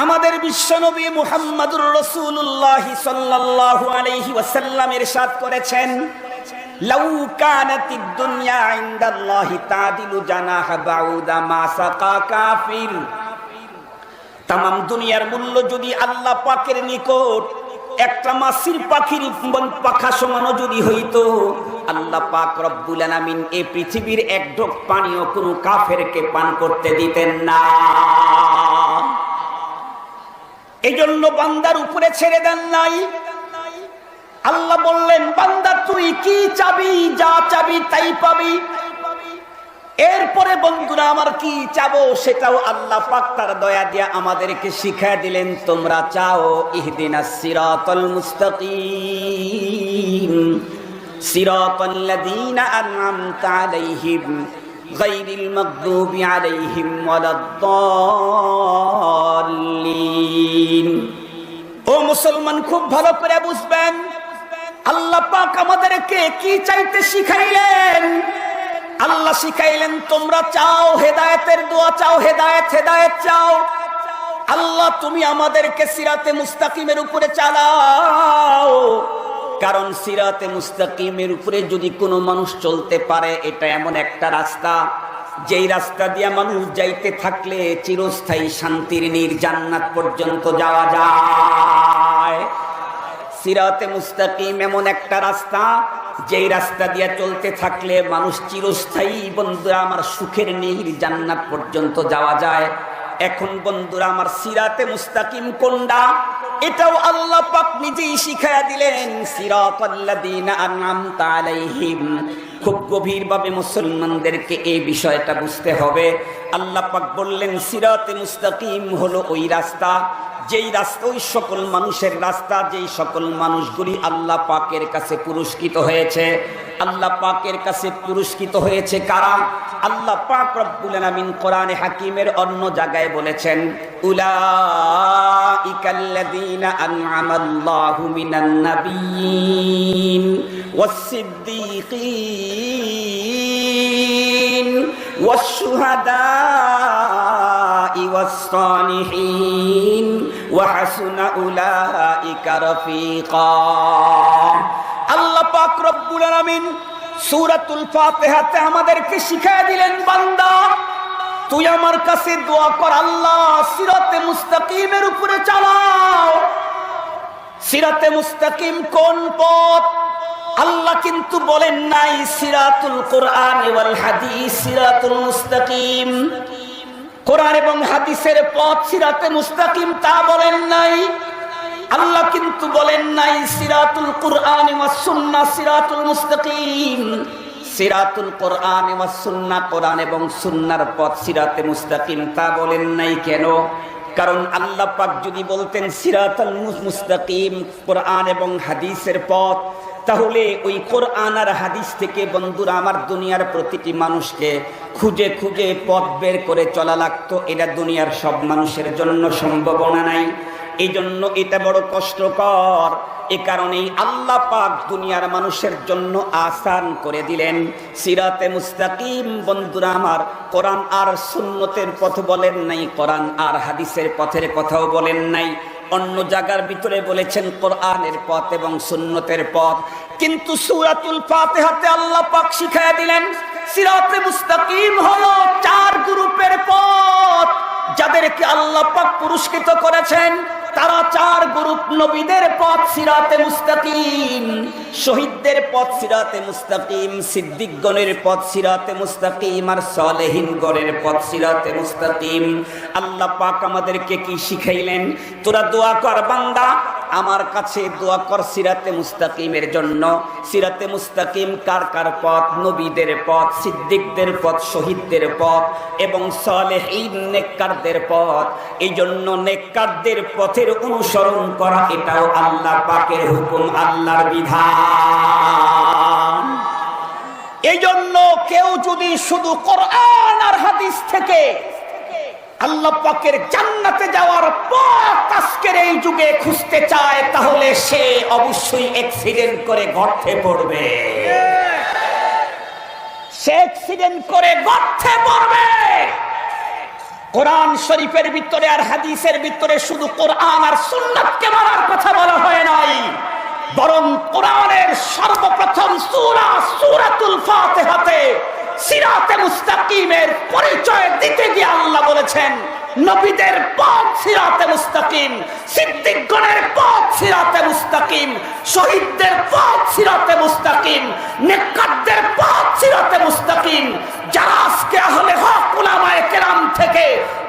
আমাদের বিশ্বনবী মুহাম্মদুর রাসূলুল্লাহ সাল্লাল্লাহু আলাইহি ওয়াসাল্লাম ইরশাদ করেছেন, লাউ কানাতিদ দুনিয়া ইনদাল্লাহি তাদিলু জানাহা বাউদা মা সাকা কাফির। তামাম দুনিয়ার মূল্য যদি আল্লাহ পাকের নিকট একটা মাছির পাখির পাখা সমান যদি হইতো, আল্লাহ পাক রব্বুল আলামিন এই পৃথিবীর এক ঢোক পানিও কোনো কাফেরকে পান করতে দিতেন না। এই জন্য বান্দার উপরে ছেড়ে দেন নাই। আল্লাহ বললেন, বান্দা তুই কি চাবি, যা চাবি তাই পাবি। এরপরে বন্ধুরা আমার কি চাবো সেটাও আল্লাহ পাক তার দয়া দিয়া আমাদেরকে শিখিয়ে দিলেন। তোমরা চাও ইহদিনাস সিরাতাল মুস্তাকিম সিরাতাল্লাযীনা আন'আমতা আলাইহিম গায়রিল মাগদুবি আলাইহিম ওয়ালাদ-দাল্লিন। ও মুসলমান, খুব ভালো করে বুঝবেন আল্লাহ পাক আমাদেরকে কি চাইতে শিখাইলেন। আল্লাহ শিখাইলেন, তোমরা চাও হেদায়েতের দোয়া চাও, হেদায়েত চাও। আল্লাহ তুমি আমাদেরকে সিরাতে মুস্তাকিমের উপরে চালাও। কারণ সিরাতে মুস্তাকিমের উপরে যদি কোনো মানুষ চলতে পারে, এটা এমন একটা রাস্তা যেই রাস্তা দিয়ে মানুষ যাইতে থাকলে চিরস্থায়ী শান্তির জান্নাত পর্যন্ত যাওয়া যায়। সিরাতে মুস্তাকিম এমন একটা রাস্তা যেই রাস্তা দিয়ে চলতে থাকলে মানুষ চিরস্থায়ী বন্ধুরা আমার সুখের জান্নাত পর্যন্ত যাওয়া যায়। এখন বন্ধুরা আমার সিরাতে মুস্তাকিম কোনটা, এটাও আল্লাহ পাক নিজেই শিখায়া দিলেন। সিরাতাল্লাযীনা আন'আমতা আলাইহিম। খুব গভীরভাবে মুসলমানদেরকে এই বিষয়টা বুঝতে হবে। আল্লাহ পাক বললেন, সিরাতে মুস্তাকিম হলো ওই রাস্তা, যেই রাস্তা ওই সকল মানুষের রাস্তা, যেই সকল মানুষগুলি আল্লাহ পাকের কাছে পুরস্কৃত হয়েছে। আল্লাহ পাকের কাছে পুরস্কৃত হয়েছে কারা? আল্লাহ পাক রব্বুল আলামিন কোরআনে হাকিমের অন্য জায়গায় বলেছেন, উলাইকাল্লাযীনা আন'আমাল্লাহু মিনান নাবিয়্যিন ওয়াস-সিদ্দীকিন ওয়াশ-শুহাদা'i ওয়াস-সালিহিন ওয়া হাসুনা উলাইকা রাফীকা। আল্লাহ পাক রব্বুল আলামিন সূরাতুল ফাতিহাতে আমাদেরকে শিখিয়ে দিলেন, বান্দা তুই আমার কাছে দোয়া কর, আল্লাহ সিরাতে মুস্তাকিমের উপরে চালাও। সিরাতে মুস্তাকিম কোন পথ? আল্লাহ কিন্তু বলেন নাই সিরাতুল কোরআন ওয়াল হাদিস সিরাতুল মুস্তাকিম। কোরআন এবং হাদিসের পথ সিরাতে মুস্তাকিম তা বলেন নাই। আল্লাহ কিন্তু বলেন নাই সিরাতুল কোরআন ওয়াস সুন্নাহ সিরাতুল মুস্তাকিম। সিরাতুল কোরআন ওয়াস সুন্নাহ, কোরআন এবং সুন্নাহর পথ সিরাতে মুস্তাকিম তা বলেন নাই। কেন? কারণ আল্লাহ পাক যদি বলতেন সিরাতুল মুস্তাকিম কোরআন এবং হাদিসের পথ, তাহলে ওই কোরআন আর হাদিস থেকে বন্ধুরা আমার দুনিয়ার প্রতিটি মানুষকে খুঁজে খুঁজে পথ বের করে চলা লাগতো। এটা দুনিয়ার সব মানুষের জন্য সম্ভাবনা নাই। এই জন্য এটা বড় কষ্টকর। এ কারণেই আল্লাহ পাক দুনিয়ার মানুষের জন্য আসান করে দিলেন সিরাতে মুস্তাকিম। বন্ধুরা আমার, কোরআন আর সুন্নতের পথ বলেন নাই, কোরআন আর হাদিসের পথের কথাও বলেন নাই। অন্য জায়গার ভিতরে বলেছেন কোরআনের পথ এবং সুন্নতের পথ। কিন্তু সূরাতুল ফাতিহাতে আল্লাহ পাক শিখিয়ে দিলেন সিরাতে মুস্তাকিম হলো 4 গ্রুপের পথ, যাদেরকে আল্লাহ পাক পুরস্কৃত করেছেন। তারা 4 গ্রুপ। নবীদের পথ সিরাতে মুস্তাকিম, শহীদদের পথ সিরাতে মুস্তাকিম, সিদ্দিকগণের পথ সিরাতে মুস্তাকিম, আর সালেহিনগণের পথ সিরাতে মুস্তাকিম। আল্লাহ পাক আমাদেরকে কি শিখাইলেন? তোরা দোয়া কর বান্দা, আমার কাছে দোয়া কর সিরাতে মুস্তাকিমের জন্য। সিরাতে মুস্তাকিম কার কার পথ? নবীদের পথ, সিদ্দিকদের পথ, শহীদদের পথ এবং সালেহীন নেককারদের পথ। এই জন্য নেককারদের পথের অনুসরণ করা এটাও আল্লাহ পাকের হুকুম, আল্লাহর বিধান। এই জন্য কেউ যদি শুধু কোরআন আর হাদিস থেকে আল্লাহ পাকের জান্নাতে যাওয়ার পথ আজকের এই যুগে খুঁজতে চায়, তাহলে সে অবশ্যই অ্যাক্সিডেন্ট করে গর্তে পড়বে। সে অ্যাক্সিডেন্ট করে গর্তে পড়বে। কোরআন শরীফের ভিতরে আর হাদিসের ভিতরে শুধু কোরআন আর সুন্নাতকে মানার কথা বলা হয় নাই, বরং কোরআনের সর্বপ্রথম সূরা সূরাতুল ফাতিহাতে সিরাতে মুস্তাকিমের পরিচয় দিতে গিয়ে আল্লাহ বলেছেন, নবীদের পথ সিরাতে মুস্তাকিম, সিদ্দিকগণের পথ সিরাতে মুস্তাকিম, শহীদদের পথ সিরাতে মুস্তাকিম, নেককারদের পথ সিরাতে মুস্তাকিম। যারা আজকে আহলে হক উলামায়ে কেরাম থেকে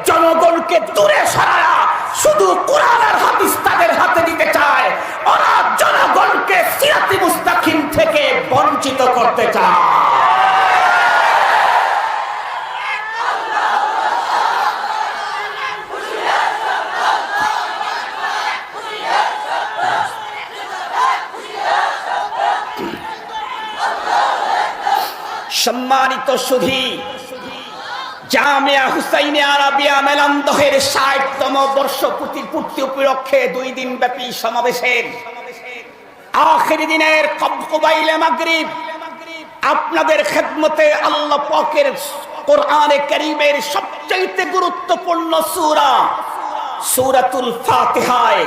জনগণকে দূরে সরায়া শুধু কোরআন আর হাদিস তাদের হাতে দিতে চায়, ওরা জনগণকে সিরাতে মুস্তাকিম থেকে বঞ্চিত করতে চায়। সম্মানিত সুধী, জামিয়া হুসাইনে আরাবিয়া মেলান্দহের ৬০তম বর্ষপূর্তি উপলক্ষে ২ দিন ব্যাপী সমাবেশের আখেরি দিনের কুবাইলে মাগরিব আপনাদের খেদমতে আল্লাহ পাকের কোরআনে কারীমের সবচেয়ে গুরুত্বপূর্ণ সূরা সূরাতুল ফাতিহায়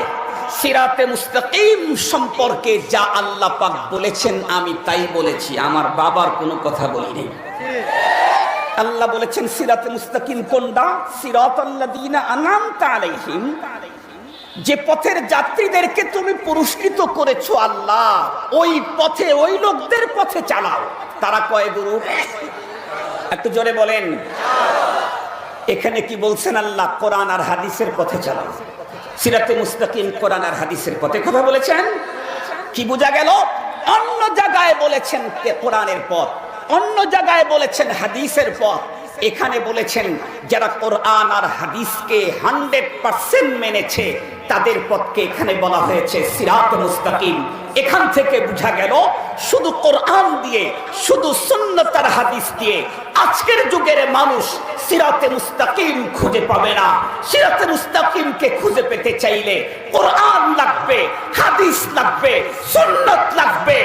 সিরাতে মুস্তাকিম সম্পর্কে যা আল্লাহ পাক বলেছেন আমি তাই বলেছি, আমার বাবার কোনো কথা বলিনি। আল্লাহ বলেছেন সিরাতে মুস্তাকিম কোনটা? সিরাতাল্লাযীনা আনআমতা আলাইহিম, যে পথের যাত্রীদেরকে তুমি পুরস্কৃত করেছো আল্লাহ, ওই পথে ওই লোকদের পথে চালাও। তারা কয় গ্রুপ? একটু জোরে বলেন। এখানে কি বলছেন আল্লাহ? কোরআন আর হাদিসের পথে চালাও। সিরাতে মুস্তাকিম কোরআন আর হাদিসের পথে কথা বলেছেন। কি বোঝা গেল? অন্য জায়গায় বলেছেন কোরআনের পথ, অন্য জায়গায় বলেছেন হাদিসের পথ, এখানে বলেছেন যারা কোরআন আর হাদিসকে 100% মেনেছে তাদের পথকে এখানে বলা হয়েছে সিরাতে মুস্তাকিম। এখান থেকে বোঝা গেল শুধু কোরআন দিয়ে, শুধু সুন্নাত আর হাদিস দিয়ে আজকের যুগের মানুষ সিরাতে মুস্তাকিম খুঁজে পাবে না। সিরাতে মুস্তাকিমকে খুঁজে পেতে চাইলে কোরআন লাগবে, হাদিস লাগবে, সুন্নাত লাগবে,